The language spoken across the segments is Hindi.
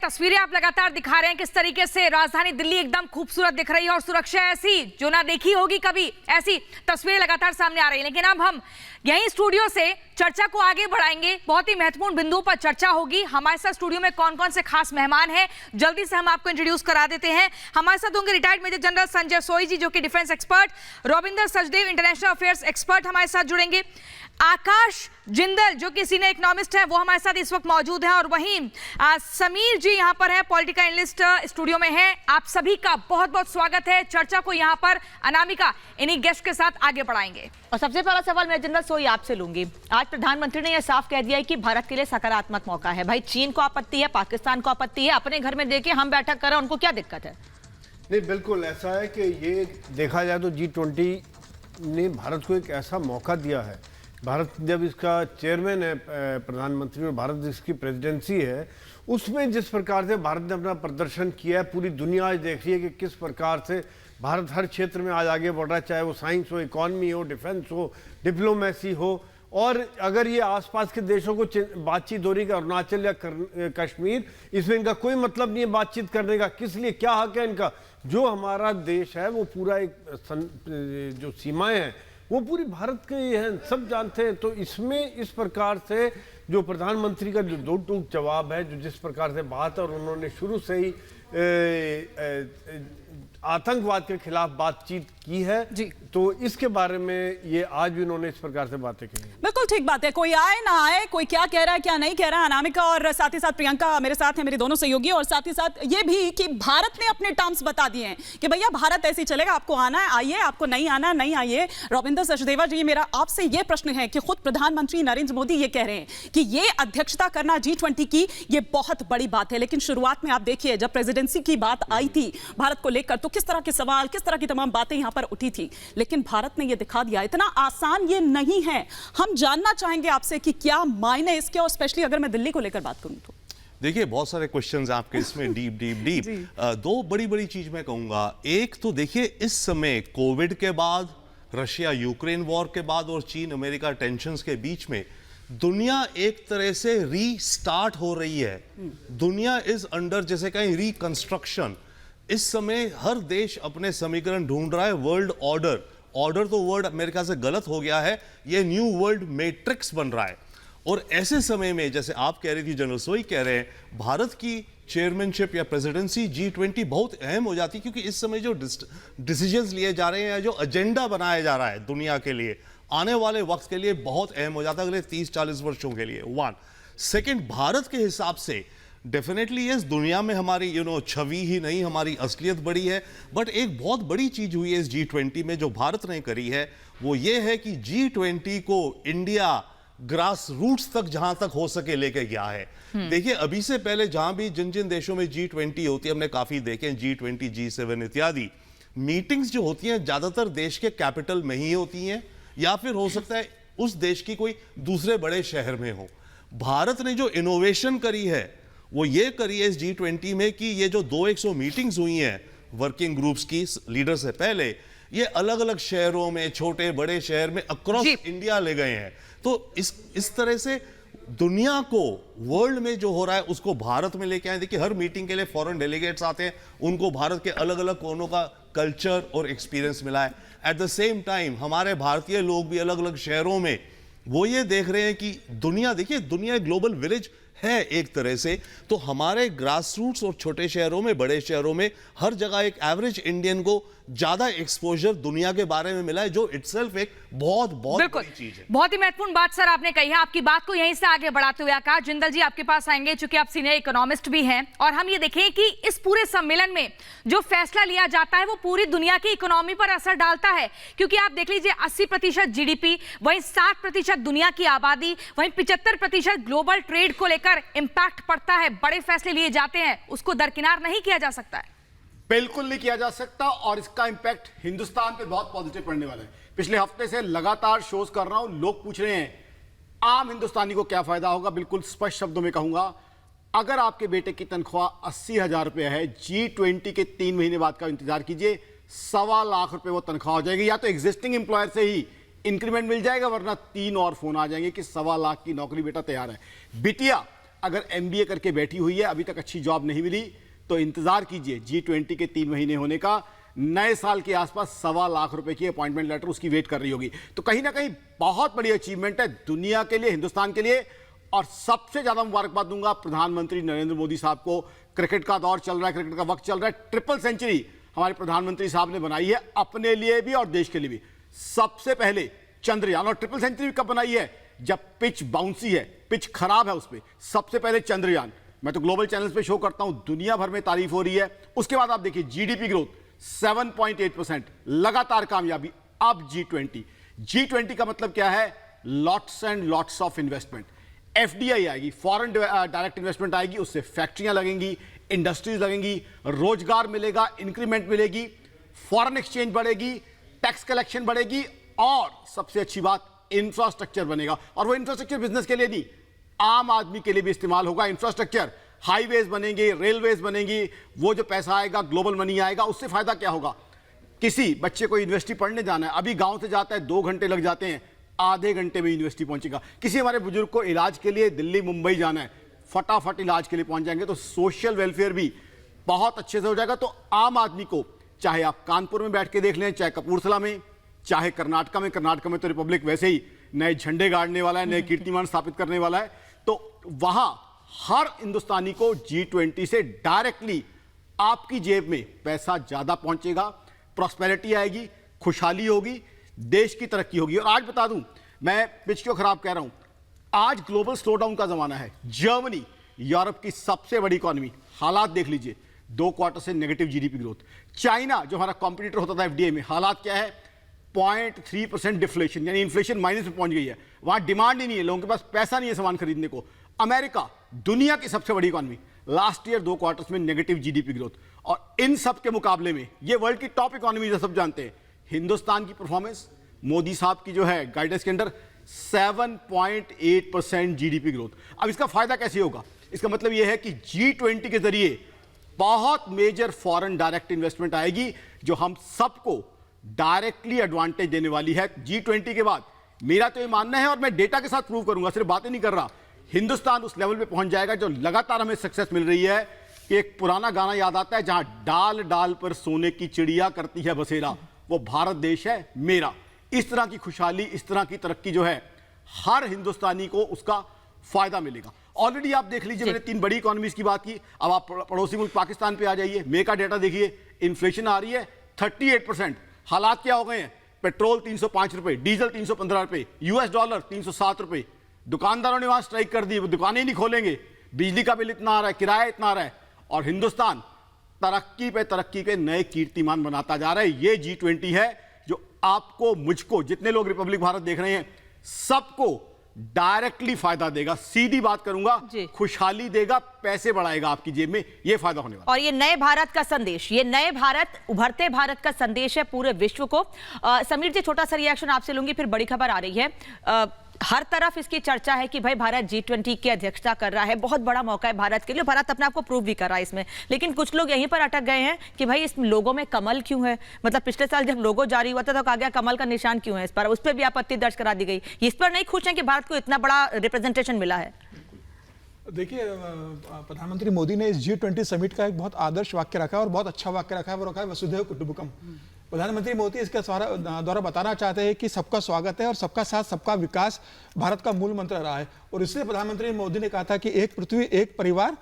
तस्वीरें आप लगातार दिखा रहे हैं किस तरीके से राजधानी दिल्ली एकदम खूबसूरत दिख रही है और सुरक्षा ऐसी जो ना देखी होगी कभी, ऐसी तस्वीरें लगातार सामने आ रही है। लेकिन अब हम यहीं स्टूडियो से चर्चा को आगे बढ़ाएंगे, बहुत ही महत्वपूर्ण बिंदुओं पर चर्चा होगी। हमारे साथ स्टूडियो में कौन कौन से खास मेहमान हैं, जल्दी से हम आपको इंट्रोड्यूस करा देते हैं। हमारे साथ होंगे रिटायर्ड मेजर जनरल संजय सोई जी, जो कि defence expert, Ravinder Sachdev international affairs expert हमारे साथ जुड़ेंगे, आकाश जिंदल जो कि सीनियर इकोनॉमिस्ट है वो हमारे साथ इस वक्त मौजूद हैं, और वहीं समीर जी यहाँ पर है, पॉलिटिकल एनालिस्ट स्टूडियो में हैं। आप सभी का बहुत बहुत स्वागत है। चर्चा को यहाँ पर अनामिका इन्हीं गेस्ट के साथ आगे बढ़ाएंगे। और सबसे पहला सवाल मैं जनरल सोई आपसे लूंगी। आज प्रधानमंत्री ने यह साफ कह दिया है कि भारत के लिए सकारात्मक मौका है। भाई चीन को आपत्ति है, पाकिस्तान को आपत्ति है, अपने घर में देखिए हम बैठक कर रहे हैं, उनको क्या दिक्कत है? नहीं, बिल्कुल ऐसा है कि ये देखा जाए तो G20 ने भारत को एक ऐसा मौका दिया है। भारत जब इसका चेयरमैन है प्रधानमंत्री और भारत जिसकी प्रेसिडेंसी है, उसमें जिस प्रकार से भारत ने अपना प्रदर्शन किया है, पूरी दुनिया आज देख रही है कि किस प्रकार से भारत हर क्षेत्र में आज आगे बढ़ रहा है, चाहे वो साइंस हो, इकॉनमी हो, डिफेंस हो, डिप्लोमेसी हो। और अगर ये आसपास के देशों को बातचीत हो रही है, अरुणाचल या कश्मीर, इसमें इनका कोई मतलब नहीं है बातचीत करने का। किस लिए, क्या हक है इनका? जो हमारा देश है वो पूरा एक जो सीमाएं हैं वो पूरी भारत के हैं, सब जानते हैं। तो इसमें इस प्रकार से जो प्रधानमंत्री का जो दो टूक जवाब है, जो जिस प्रकार से बात, और उन्होंने शुरू से ही आतंकवाद के खिलाफ बातचीत की है जी, तो इसके बारे में ये आज भी उन्होंने इस प्रकार से बातें की। बिल्कुल ठीक बात है, कोई आए ना आए, कोई क्या कह रहा है क्या नहीं कह रहा है। अनामिका और साथ ही साथ प्रियंका मेरे साथ हैं, मेरे दोनों सहयोगी, और साथ ही साथ ये भी कि भारत ने अपने टर्म्स बता दिए हैं कि भैया भारत ऐसे चलेगा, आपको आना है आइए, आपको नहीं आना नहीं आइए। रविंदर सचदेवा जी, मेरा आपसे ये प्रश्न है कि खुद प्रधानमंत्री नरेंद्र मोदी ये कह रहे हैं कि ये अध्यक्षता करना G20 की ये बहुत बड़ी बात है। लेकिन शुरुआत में आप देखिए जब प्रेसिडेंसी की बात आई थी भारत को लेकर, तो किस तरह के सवाल, किस तरह की तमाम बातें यहां पर उठी थी। लेकिन भारत ने यह दिखा दिया इतना आसान ये नहीं है। हम जानना चाहेंगे आपसे कि क्या मायने इसके, और स्पेशली अगर मैं दिल्ली को लेकर बात करूं तो देखिए बहुत सारे क्वेश्चंस आपके इसमें डीप दो बड़ी चीज मैं कहूंगा। एक तो देखिए इस समय कोविड के बाद, रशिया यूक्रेन वॉर के बाद और चीन अमेरिका टेंशंस के बीच में दुनिया एक तरह से रीस्टार्ट हो रही है। दुनिया इज अंडर जैसे कहीं रिकंस्ट्रक्शन। इस समय हर देश अपने समीकरण ढूंढ रहा है। वर्ल्ड ऑर्डर तो वर्ड अमेरिका से गलत हो गया है, ये न्यू वर्ल्ड मैट्रिक्स बन रहा है। और ऐसे समय में जैसे आप कह रही थी, जनरल सोई कह रहे हैं, भारत की चेयरमैनशिप या प्रेसिडेंसी G20 बहुत अहम हो जाती है, क्योंकि इस समय जो डिसीजंस लिए जा रहे हैं, जो एजेंडा बनाया जा रहा है दुनिया के लिए आने वाले वक्त के लिए, बहुत अहम हो जाता है अगले 30-40 वर्षों के लिए। वन सेकेंड, भारत के हिसाब से डेफिनेटली यस, दुनिया में हमारी छवि ही नहीं, हमारी असलियत बड़ी है। बट एक बहुत बड़ी चीज हुई है इस G20 में जो भारत ने करी है, वो ये है कि G20 को इंडिया ग्रास रूट्स तक जहां तक हो सके लेके गया है। देखिए अभी से पहले जहां भी जिन जिन देशों में G20 होती है, हमने काफी देखे G20, G7 इत्यादि मीटिंग्स जो होती हैं ज्यादातर देश के कैपिटल में ही होती हैं, या फिर हो सकता है उस देश की कोई दूसरे बड़े शहर में हो। भारत ने जो इनोवेशन करी है वो ये करी है इस G20 में कि ये जो 200 मीटिंग्स हुई हैं वर्किंग ग्रुप्स की लीडर से पहले, ये अलग अलग शहरों में, छोटे बड़े शहर में अक्रॉस इंडिया ले गए हैं। तो इस तरह से दुनिया को, वर्ल्ड में जो हो रहा है उसको भारत में लेके आए। देखिए हर मीटिंग के लिए फॉरेन डेलीगेट्स आते हैं, उनको भारत के अलग अलग कोनों का कल्चर और एक्सपीरियंस मिला है। एट द सेम टाइम हमारे भारतीय लोग भी अलग अलग शहरों में वो ये देख रहे हैं कि दुनिया, देखिए दुनिया एक ग्लोबल विलेज है एक तरह से। तो हमारे ग्रास रूट्स और छोटे शहरों में, बड़े शहरों में, हर जगह एक एवरेज इंडियन को ज्यादा एक्सपोजर दुनिया के बारे में मिला है, जो इटसेल्फ एक बहुत बड़ी चीज है। बहुत ही महत्वपूर्ण बात सर आपने कही है। आपकी बात को यहीं से आगे बढ़ाते हुए आकाश जिंदल जी आपके पास आएंगे, चूंकि आप सीनियर इकोनॉमिस्ट भी हैं, और हम ये देखें कि इस पूरे सम्मेलन में जो फैसला लिया जाता है वो पूरी दुनिया की इकोनॉमी पर असर डालता है। क्योंकि आप देख लीजिए 80% GDP, वहीं 60% दुनिया की आबादी, वहीं 75% ग्लोबल ट्रेड को लेकर इंपैक्ट पड़ता है। बड़े फैसले लिए जाते हैं, उसको दरकिनार नहीं किया जा सकता है। बिल्कुल नहीं किया जा सकता, और इसका इंपैक्ट हिंदुस्तान पे बहुत पॉजिटिव पड़ने वाला है। पिछले हफ्ते से लगातार शोज कर रहा हूं, लोग पूछ रहे हैं आम हिंदुस्तानी को क्या फायदा होगा। बिल्कुल स्पष्ट शब्दों में कहूंगा, अगर आपके बेटे की तनख्वाह 80,000 रुपए है, G20 के 3 महीने बाद का इंतजार कीजिए, 1.25 लाख रुपए वो तनख्वाह हो जाएगी। या तो एग्जिस्टिंग एम्प्लॉयर से ही इंक्रीमेंट मिल जाएगा, वरना 3 और फोन आ जाएंगे कि 1.25 लाख की नौकरी बेटा तैयार है। बिटिया अगर MBA करके बैठी हुई है, अभी तक अच्छी जॉब नहीं मिली, तो इंतजार कीजिए G20 के 3 महीने होने का। नए साल के आसपास 1.25 लाख रुपए की अपॉइंटमेंट लेटर उसकी वेट कर रही होगी। तो कहीं ना कहीं बहुत बड़ी अचीवमेंट है दुनिया के लिए, हिंदुस्तान के लिए। और सबसे ज्यादा मुबारकबाद दूंगा प्रधानमंत्री नरेंद्र मोदी साहब को। क्रिकेट का दौर चल रहा है, क्रिकेट का वक्त चल रहा है, ट्रिपल सेंचुरी हमारे प्रधानमंत्री साहब ने बनाई है, अपने लिए भी और देश के लिए भी। सबसे पहले चंद्रयान, और ट्रिपल सेंचुरी कब बनाई है? जब पिच बाउंसी है, पिच खराब है, उस पर सबसे पहले चंद्रयान। मैं तो ग्लोबल चैनल्स पे शो करता हूं, दुनिया भर में तारीफ हो रही है। उसके बाद आप देखिए GDP ग्रोथ 7.8%, लगातार कामयाबी। अब G20 का मतलब क्या है? Lots and lots of investment. FDI आएगी, फॉरेन डायरेक्ट इन्वेस्टमेंट आएगी, उससे फैक्ट्रियां लगेंगी, इंडस्ट्रीज लगेंगी, रोजगार मिलेगा, इंक्रीमेंट मिलेगी, फॉरेन एक्सचेंज बढ़ेगी, टैक्स कलेक्शन बढ़ेगी, और सबसे अच्छी बात इंफ्रास्ट्रक्चर बनेगा। और वो इंफ्रास्ट्रक्चर बिजनेस के लिए नहीं, आम आदमी के लिए भी इस्तेमाल होगा। इंफ्रास्ट्रक्चर, हाईवेज बनेंगे, रेलवेज बनेंगी, वो जो पैसा आएगा, ग्लोबल मनी आएगा, उससे फायदा क्या होगा? किसी बच्चे को यूनिवर्सिटी पढ़ने जाना है, अभी गांव से जाता है 2 घंटे लग जाते हैं, आधे घंटे में यूनिवर्सिटी पहुंचेगा। किसी हमारे बुजुर्ग को इलाज के लिए दिल्ली मुंबई जाना है, फटाफट इलाज के लिए पहुंच जाएंगे। तो सोशल वेलफेयर भी बहुत अच्छे से हो जाएगा। तो आम आदमी को, चाहे आप कानपुर में बैठ के देख लें, चाहे कपूरथला में, चाहे कर्नाटका में तो रिपब्लिक वैसे ही नए झंडे गाड़ने वाला है, नए कीर्तिमान स्थापित करने वाला है। तो वहां हर हिंदुस्तानी को G20 से डायरेक्टली आपकी जेब में पैसा ज्यादा पहुंचेगा, प्रॉस्पेरिटी आएगी, खुशहाली होगी, देश की तरक्की होगी। और आज बता दूं, मैं पिच क्यों खराब कह रहा हूं, आज ग्लोबल स्लोडाउन का जमाना है। जर्मनी, यूरोप की सबसे बड़ी इकोनॉमी, हालात देख लीजिए, 2 क्वार्टर से नेगेटिव GDP ग्रोथ। चाइना, जो हमारा कॉम्पिटिटर होता था FDI में, हालात क्या है? 0.3% डिफ्लेशन, यानी इन्फ्लेशन माइनस में पहुंच गई है। वहां डिमांड ही नहीं है, लोगों के पास पैसा नहीं है सामान खरीदने को। अमेरिका, दुनिया की सबसे बड़ी इकोनॉमी, लास्ट ईयर 2 क्वार्टर्स में नेगेटिव GDP ग्रोथ। और इन सब के मुकाबले में ये वर्ल्ड की टॉप इकोनॉमी, सब जानते हैं, हिंदुस्तान की परफॉर्मेंस मोदी साहब की जो है गाइडेंस के अंडर 7.8% GDP ग्रोथ। अब इसका फायदा कैसे होगा? इसका मतलब यह है कि G20 के जरिए बहुत मेजर फॉरेन डायरेक्ट इन्वेस्टमेंट आएगी, जो हम सबको डायरेक्टली एडवांटेज देने वाली है। G20 के बाद मेरा तो ये मानना है, और मैं डेटा के साथ प्रूव करूंगा, सिर्फ बातें नहीं कर रहा, हिंदुस्तान उस लेवल पे पहुंच जाएगा जो लगातार हमें सक्सेस मिल रही है। कि एक पुराना गाना याद आता है, जहां डाल डाल पर सोने की चिड़िया करती है बसेरा, वो भारत देश है मेरा। इस तरह की खुशहाली, इस तरह की तरक्की जो है, हर हिंदुस्तानी को उसका फायदा मिलेगा। ऑलरेडी आप देख लीजिए, मैंने 3 बड़ी इकोनॉमीज की बात की, अब आप पड़ोसी मुल्क पाकिस्तान पे आ जाइए। मई का डेटा देखिए, इन्फ्लेशन आ रही है 38%। हालात क्या हो गए हैं? पेट्रोल 305 रुपए, डीजल 315 रुपए, US डॉलर 307 रुपए। दुकानदारों ने वहां स्ट्राइक कर दी, वो दुकानें नहीं खोलेंगे, बिजली का बिल इतना आ रहा है, किराया इतना आ रहा है, और हिंदुस्तान तरक्की पे तरक्की के नए कीर्तिमान बनाता जा रहा है। ये G20 है जो आपको, मुझको, जितने लोग रिपब्लिक भारत देख रहे हैं, सबको डायरेक्टली फायदा देगा। सीधी बात करूंगा, खुशहाली देगा, पैसे बढ़ाएगा आपकी जेब में, ये फायदा होने वाला। और ये नए भारत का संदेश, ये नए भारत, उभरते भारत का संदेश है पूरे विश्व को। समीर जी, छोटा सा रिएक्शन आपसे लूंगी, फिर बड़ी खबर आ रही है। हर तरफ इसकी चर्चा है कि भाई भारत G20 की अध्यक्षता कर रहा है, बहुत बड़ा मौका है भारत के लिए, भारत अपने आप को प्रूव भी कर रहा है इसमें। लेकिन कुछ लोग यहीं पर अटक गए हैं कि भाई इस लोगों में कमल क्यों है? मतलब पिछले साल जब लोगो जारी हुआ था तो कहा गया कमल का निशान क्यों है इस पर, उस पर भी आपत्ति दर्ज करा दी गई। इस पर नहीं खुश हैं कि भारत को इतना बड़ा रिप्रेजेंटेशन मिला है? देखिए, प्रधानमंत्री मोदी ने इस G20 समिट का एक बहुत आदर्श वाक्य रखा है, और बहुत अच्छा वाक्य रखा है, वो रखा है वसुधैव कुटुंबकम। प्रधानमंत्री मोदी इसके द्वारा बताना चाहते हैं कि सबका स्वागत है और सबका साथ सबका विकास भारत का मूल मंत्र रहा है। और इसलिए प्रधानमंत्री मोदी ने कहा था कि एक पृथ्वी एक परिवार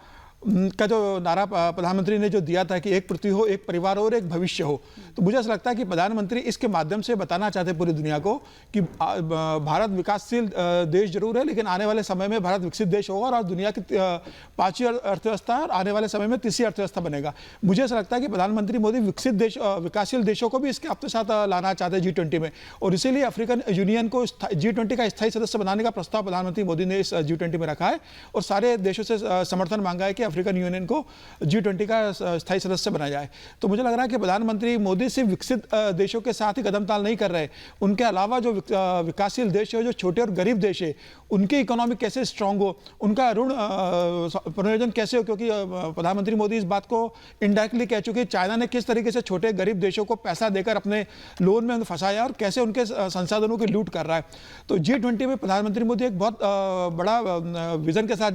का जो नारा प्रधानमंत्री ने जो दिया था कि एक पृथ्वी हो, एक परिवार हो और एक भविष्य हो, तो मुझे ऐसा लगता है कि प्रधानमंत्री इसके माध्यम से बताना चाहते हैं पूरी दुनिया को कि भारत विकासशील देश जरूर है, लेकिन आने वाले समय में भारत विकसित देश होगा और दुनिया की 5वीं अर्थव्यवस्था और आने वाले समय में 3री अर्थव्यवस्था बनेगा। मुझे ऐसा लगता है कि प्रधानमंत्री मोदी विकसित देश, विकासशील देशों को भी इसके अपने साथ लाना चाहते हैं G20 में, और इसीलिए अफ्रीकन यूनियन को G20 का स्थायी सदस्य बनाने का प्रस्ताव प्रधानमंत्री मोदी ने इस G20 में रखा है, और सारे देशों से समर्थन मांगा है कि अफ्रीकन यूनियन को G20 का स्थायी सदस्य बनाया जाए। तो मुझे लग रहा है कि प्रधानमंत्री मोदी सिर्फ विकसित देशों के साथ ही कदम ताल नहीं कर रहे, उनके अलावा जो विकासशील देश है, जो छोटे और गरीब देश है, उनकी इकोनॉमी कैसे स्ट्रांग हो, उनका ऋण पुनर्योजन कैसे हो, क्योंकि प्रधानमंत्री मोदी इस बात को इनडायरेक्टली कह चुके हैं चाइना ने किस तरीके से छोटे गरीब देशों को पैसा देकर अपने लोन में फंसाया और कैसे उनके संसाधनों की लूट कर रहा है। तो G20 में प्रधानमंत्री मोदी एक बहुत बड़ा विजन के साथ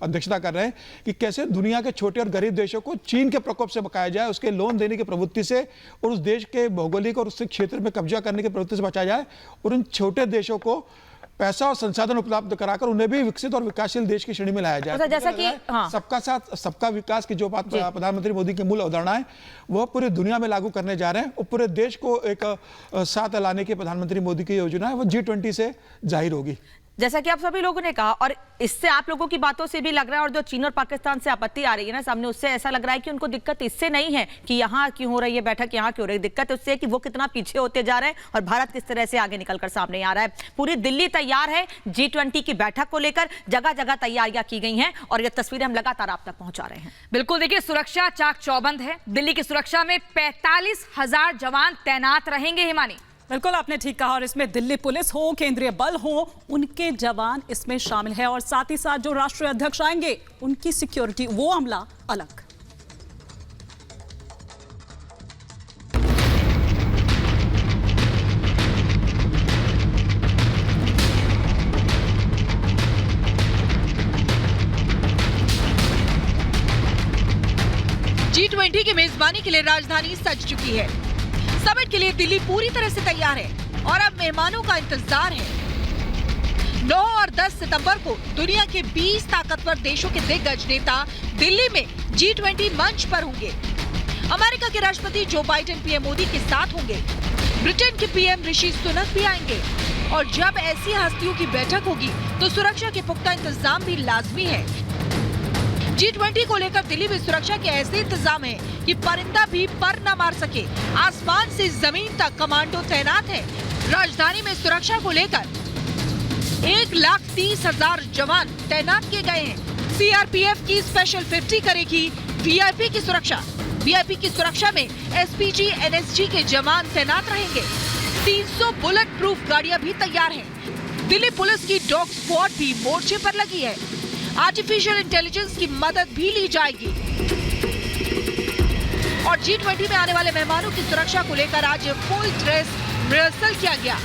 अध्यक्षता कर रहे हैं कि कैसे दुनिया के छोटे और गरीब देशों को चीन के प्रकोप से बचाया जाए, उसके लोन देने की प्रवृत्ति से और उस देश के भौगोलिक और उस क्षेत्र में कब्जा करने की प्रवृत्ति से बचाया जाए और उन छोटे देशों को पैसा और संसाधन उपलब्ध कराकर उन्हें भी विकसित और विकासशील देश की श्रेणी में लाया जाए। जैसा कि सबका साथ सबका विकास की जो बात प्रधानमंत्री मोदी की मूल अवधारणा है वह पूरी दुनिया में लागू करने जा रहे हैं और पूरे देश को एक साथ लाने की प्रधानमंत्री मोदी की योजना है, वो G20 से जाहिर होगी। जैसा कि आप सभी लोगों ने कहा और इससे आप लोगों की बातों से भी लग रहा है और जो चीन और पाकिस्तान से आपत्ति आ रही है ना सामने, उससे ऐसा लग रहा है कि उनको दिक्कत इससे नहीं है कि यहाँ क्यों हो रही है बैठक, यहाँ क्यों हो रही है, दिक्कत उससे है कि वो कितना पीछे होते जा रहे हैं और भारत किस तरह से आगे निकलकर सामने आ रहा है। पूरी दिल्ली तैयार है G20 की बैठक को लेकर, जगह जगह तैयारियां की गई हैं और ये तस्वीरें हम लगातार आप तक पहुंचा रहे हैं। बिल्कुल, देखिए सुरक्षा चाक चौबंद है। दिल्ली की सुरक्षा में 45,000 जवान तैनात रहेंगे। हिमानी, बिल्कुल आपने ठीक कहा और इसमें दिल्ली पुलिस हो, केंद्रीय बल हो, उनके जवान इसमें शामिल है और साथ ही साथ जो राष्ट्रीय अध्यक्ष आएंगे उनकी सिक्योरिटी, वो अमला अलग। G20 की मेजबानी के लिए राजधानी सज चुकी है। समिट के लिए दिल्ली पूरी तरह से तैयार है और अब मेहमानों का इंतजार है। 9 और 10 सितंबर को दुनिया के 20 ताकतवर देशों के दिग्गज नेता दिल्ली में G20 मंच पर होंगे। अमेरिका के राष्ट्रपति जो बाइडेन पीएम मोदी के साथ होंगे। ब्रिटेन के पीएम ऋषि सुनक भी आएंगे और जब ऐसी हस्तियों की बैठक होगी तो सुरक्षा के पुख्ता इंतजाम भी लाजमी है। G20 को लेकर दिल्ली में सुरक्षा के ऐसे इंतजाम हैं कि परिंदा भी पर न मार सके। आसमान से जमीन तक कमांडो तैनात है। राजधानी में सुरक्षा को लेकर 1,30,000 जवान तैनात किए गए हैं। सीआरपीएफ की स्पेशल 50 करेगी वीआईपी की सुरक्षा। वीआईपी की सुरक्षा में एसपीजी, एनएसजी के जवान तैनात रहेंगे। 300 बुलेट प्रूफ गाड़ियां भी तैयार हैं। दिल्ली पुलिस की डॉग स्क्वाड भी मोर्चे पर लगी है। आर्टिफिशियल इंटेलिजेंस की मदद भी ली जाएगी और G20 में आने वाले मेहमानों की सुरक्षा को लेकर आज फुल ड्रेस रिहर्सल किया गया।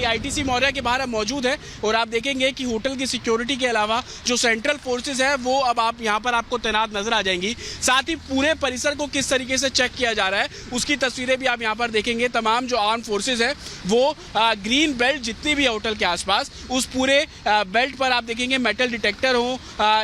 आईटीसी मौर्या के बाहर अब मौजूद है और आप देखेंगे कि होटल की सिक्योरिटी के अलावा जो सेंट्रल फोर्सेस है वो अब आप यहाँ पर आपको तैनात नजर आ जाएंगी। साथ ही पूरे परिसर को किस तरीके से चेक किया जा रहा है उसकी तस्वीरें भी आप यहाँ पर देखेंगे। तमाम जो आर्म फोर्सेस है वो ग्रीन बेल्ट जितनी भी है होटल के आसपास, उस पूरे बेल्ट पर आप देखेंगे मेटल डिटेक्टर हो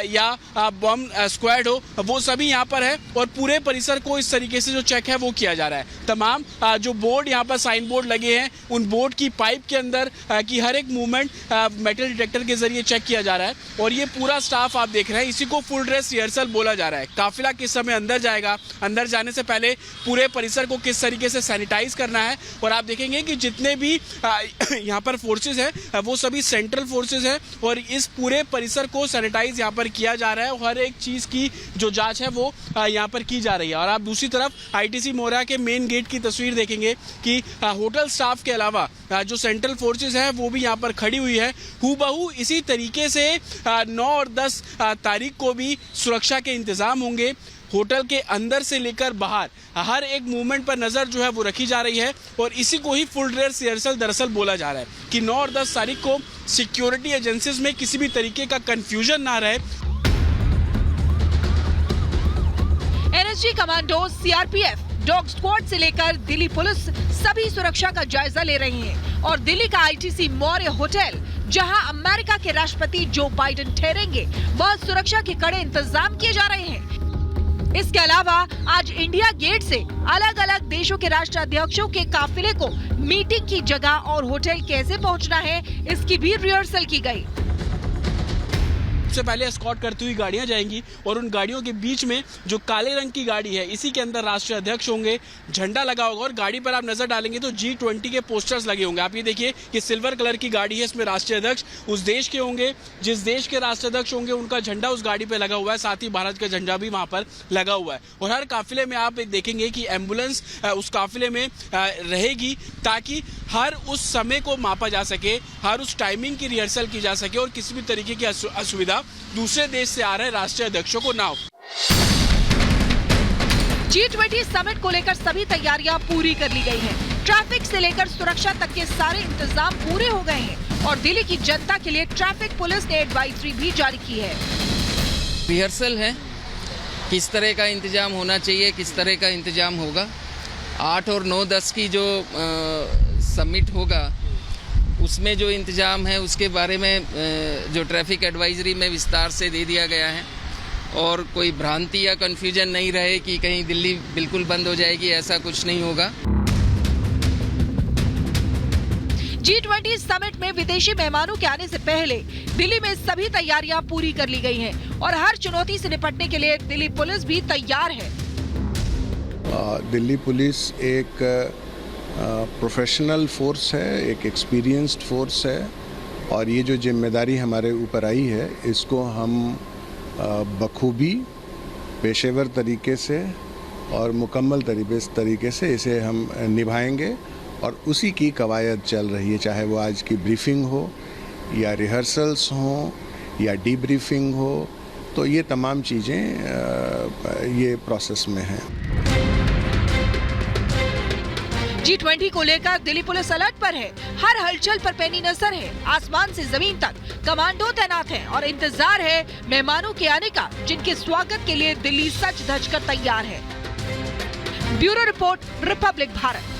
या बम स्क्वाड हो, वो सभी यहाँ पर है और पूरे परिसर को इस तरीके से जो चेक है वो किया जा रहा है। तमाम जो बोर्ड यहाँ पर साइन बोर्ड लगे हैं, उन बोर्ड की पाइप के अंदर की हर एक मूवमेंट मेटल डिटेक्टर के जरिए चेक किया जा रहा है और ये पूरा स्टाफ आप देख रहे हैं, इसी को फुल ड्रेस रिहर्सल बोला जा रहा है। काफिला किस समय अंदर जाएगा, अंदर जाने से पहले पूरे परिसर को किस तरीके से सैनिटाइज करना है और आप देखेंगे कि जितने भी यहाँ पर फोर्सेस है वो सभी सेंट्रल फोर्सेस है और इस पूरे परिसर को सैनिटाइज यहाँ पर किया जा रहा है और हर एक चीज की जो जांच है वो यहाँ पर की जा रही है। और आप दूसरी तरफ आईटीसी मौर्या के मेन गेट की तस्वीर देखेंगे कि होटल स्टाफ के अलावा जो सेंट्रल फोर्सेस है वो भी यहाँ पर खड़ी हुई है। हूबहू इसी तरीके से 9 और 10 तारीख को भी सुरक्षा के इंतजाम होंगे। होटल के अंदर से लेकर बाहर हर एक मूवमेंट पर नजर जो है वो रखी जा रही है और इसी को ही फुल ड्रेस रिहर्सल दरअसल बोला जा रहा है कि 9 और 10 तारीख को सिक्योरिटी एजेंसीज में किसी भी तरीके का कंफ्यूजन ना रहे। NSG commando, CRPF, dog squad से लेकर दिल्ली पुलिस सभी सुरक्षा का जायजा ले रही हैं और दिल्ली का आईटीसी मौर्य होटल जहां अमेरिका के राष्ट्रपति जो बाइडेन ठहरेंगे वह सुरक्षा के कड़े इंतजाम किए जा रहे हैं। इसके अलावा आज इंडिया गेट से अलग अलग देशों के राष्ट्राध्यक्षों के काफिले को मीटिंग की जगह और होटल कैसे पहुंचना है इसकी भी रिहर्सल की गई। सबसे पहले एस्कॉर्ट करती हुई गाड़ियां जाएंगी और उन गाड़ियों के बीच में जो काले रंग की गाड़ी है, इसी के अंदर राष्ट्रीय अध्यक्ष होंगे, झंडा लगा होगा और गाड़ी पर आप नजर डालेंगे तो G20 के पोस्टर्स लगे होंगे। आप ये देखिए कि सिल्वर कलर की गाड़ी है, इसमें राष्ट्रीय अध्यक्ष उस देश के होंगे, जिस देश के राष्ट्रीय अध्यक्ष होंगे उनका झंडा उस गाड़ी पे लगा हुआ है, साथ ही भारत का झंडा भी वहां पर लगा हुआ है। और हर काफिले में आप देखेंगे कि एम्बुलेंस उस काफिले में रहेगी ताकि हर उस समय को मापा जा सके, हर उस टाइमिंग की रिहर्सल की जा सके और किसी भी तरीके की असुविधा दूसरे देश से आ रहे राष्ट्रीय अध्यक्षों को ना हो। G20 समिट को लेकर सभी तैयारियां पूरी कर ली गई हैं। ट्रैफिक से लेकर सुरक्षा तक के सारे इंतजाम पूरे हो गए हैं और दिल्ली की जनता के लिए ट्रैफिक पुलिस ने एडवाइजरी भी जारी की है। रिहर्सल है, किस तरह का इंतजाम होना चाहिए, किस तरह का इंतजाम होगा। 8 और 9, 10 की जो समिट होगा उसमें जो इंतजाम है उसके बारे में जो ट्रैफिक एडवाइजरी में विस्तार से दे दिया गया है और कोई भ्रांति या कंफ्यूजन नहीं रहे कि कहीं दिल्ली बिल्कुल बंद हो जाएगी, ऐसा कुछ नहीं होगा। G20 समिट में विदेशी मेहमानों के आने से पहले दिल्ली में सभी तैयारियां पूरी कर ली गई हैं और हर चुनौती से निपटने के लिए दिल्ली पुलिस भी तैयार है। दिल्ली पुलिस एक प्रोफेशनल फोर्स है, एक एक्सपीरियंस्ड फोर्स है और ये जो जिम्मेदारी हमारे ऊपर आई है इसको हम बखूबी, पेशेवर तरीके से और मुकम्मल तरीके से इसे हम निभाएंगे और उसी की कवायद चल रही है, चाहे वो आज की ब्रीफिंग हो या रिहर्सल्स हो या डीब्रीफिंग हो, तो ये तमाम चीज़ें ये प्रोसेस में हैं। G20 को लेकर दिल्ली पुलिस अलर्ट पर है, हर हलचल पर पैनी नजर है। आसमान से जमीन तक कमांडो तैनात हैं और इंतजार है मेहमानों के आने का, जिनके स्वागत के लिए दिल्ली सज धज कर तैयार है। Bureau report, Republic Bharat.